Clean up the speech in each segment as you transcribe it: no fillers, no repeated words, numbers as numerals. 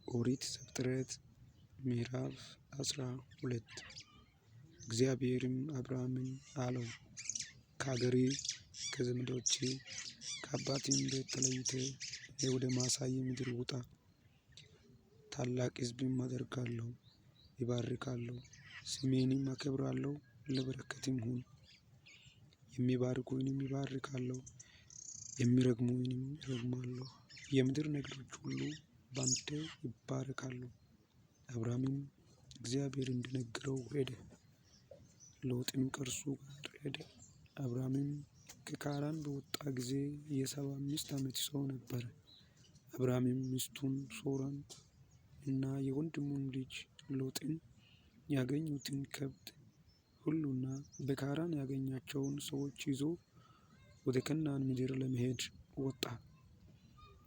ኦሪት ዘፍጥረት ምዕራፍ 12 እግዚአብሔርም አብርሃምን አለው፣ ከአገርህ ከዘመዶችህ ከአባትህም ቤት ተለይተህ እኔ ወደ ማሳይህ ምድር ውጣ። ታላቅ ሕዝብም አደርግሃለሁ፣ ይባርካለሁ፣ ስምህንም አከብራለሁ፣ ለበረከትም ሁን። የሚባርኩህንም ይባርካለሁ፣ የሚረግሙህንም እረግማለሁ። የምድር ነገዶች ሁሉ ባንተ ይባረካሉ። አብርሃምም እግዚአብሔር እንደነገረው ሄደ። ሎጥም ከእርሱ ጋር ሄደ። አብርሃምም ከካራን በወጣ ጊዜ የ75 ዓመት ሰው ነበረ። አብርሃምም ሚስቱን ሶራን እና የወንድሙን ልጅ ሎጥን ያገኙትን ከብት ሁሉና በካራን ያገኛቸውን ሰዎች ይዞ ወደ ከነዓን ምድር ለመሄድ ወጣ።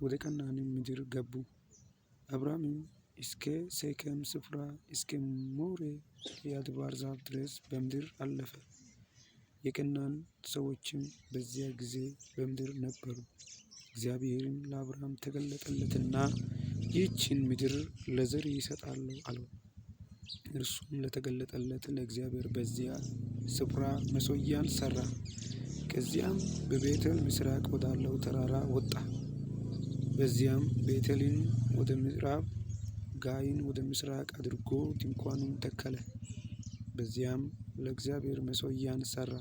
ወደ ከነዓንም ምድር ገቡ። አብርሃምም እስከ ሴኬም ስፍራ እስከ ሞሬ የአድባር ዛፍ ድረስ በምድር አለፈ። የከነዓን ሰዎችም በዚያ ጊዜ በምድር ነበሩ። እግዚአብሔርም ለአብርሃም ተገለጠለትና ይህችን ምድር ለዘርህ እሰጣለሁ አለው። እርሱም ለተገለጠለት ለእግዚአብሔር በዚያ ስፍራ መሠዊያን ሠራ። ከዚያም በቤቴል ምሥራቅ ወዳለው ተራራ ወጣ። በዚያም ቤቴልን ወደ ምዕራብ፣ ጋይን ወደ ምስራቅ አድርጎ ድንኳኑን ተከለ። በዚያም ለእግዚአብሔር መሠዊያን ሠራ፣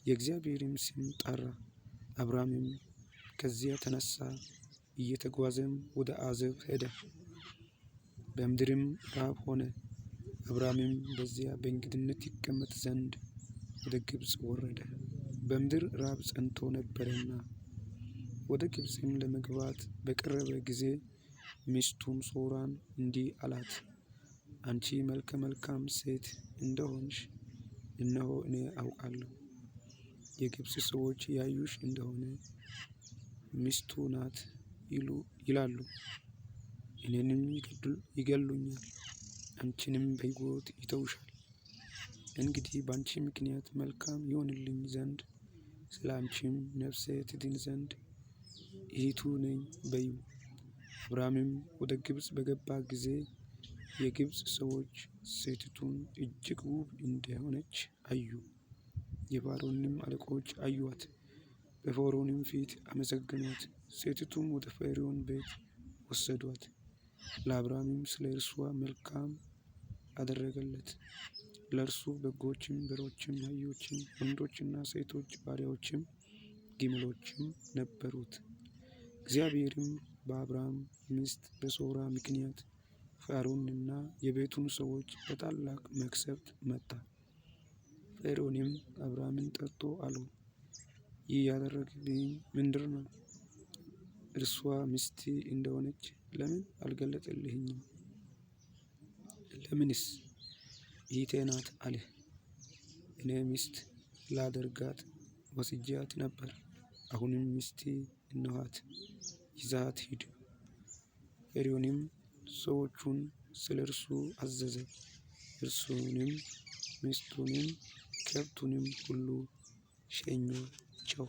የእግዚአብሔርም ስም ጠራ። አብርሃምም ከዚያ ተነሣ፣ እየተጓዘም ወደ አዜብ ሄደ። በምድርም ራብ ሆነ። አብርሃምም በዚያ በእንግድነት ይቀመጥ ዘንድ ወደ ግብፅ ወረደ፣ በምድር ራብ ጸንቶ ነበርና። ወደ ግብፅም ለመግባት በቀረበ ጊዜ ሚስቱን ሶራን እንዲህ አላት፣ አንቺ መልከ መልካም ሴት እንደሆንሽ እነሆ እኔ አውቃለሁ። የግብፅ ሰዎች ያዩሽ እንደሆነ ሚስቱ ናት ይላሉ፣ እኔንም ይገድሉኛል፣ አንቺንም በሕይወት ይተዉሻል። እንግዲህ በአንቺ ምክንያት መልካም ይሆንልኝ ዘንድ ስለ አንቺም ነፍሴ ትድን ዘንድ እኅቱ ነኝ በይው። አብርሃምም ወደ ግብፅ በገባ ጊዜ የግብፅ ሰዎች ሴቲቱን እጅግ ውብ እንደሆነች አዩ። የፈርዖንም አለቆች አዩአት፣ በፈርዖንም ፊት አመሰገኑአት። ሴቲቱም ወደ ፈርዖን ቤት ወሰዷት። ለአብርሃምም ስለ እርሷ መልካም አደረገለት። ለእርሱ በጎችም፣ በሮችም፣ አህዮችም፣ ወንዶችና ሴቶች ባሪያዎችም ግመሎችም ነበሩት። እግዚአብሔርም በአብርሃም ሚስት በሶራ ምክንያት ፈርዖንንና የቤቱን ሰዎች በታላቅ መቅሠፍት መታ። ፈርዖንም አብርሃምን ጠርቶ አለው፣ ይህ ያደረግህብኝ ምንድር ነው? እርሷ ሚስትህ እንደሆነች ለምን አልገለጥህልኝም? ለምንስ እኅቴ ናት አልህ? እኔ ሚስት ላደርጋት ወስጄአት ነበር። አሁንም ሚስትህ እነኋት፣ ይዘሃት ሂድ። ፈርዖንም ሰዎቹን ስለ እርሱ አዘዘ። እርሱንም ሚስቱንም ከብቱንም ሁሉ ሸኙአቸው።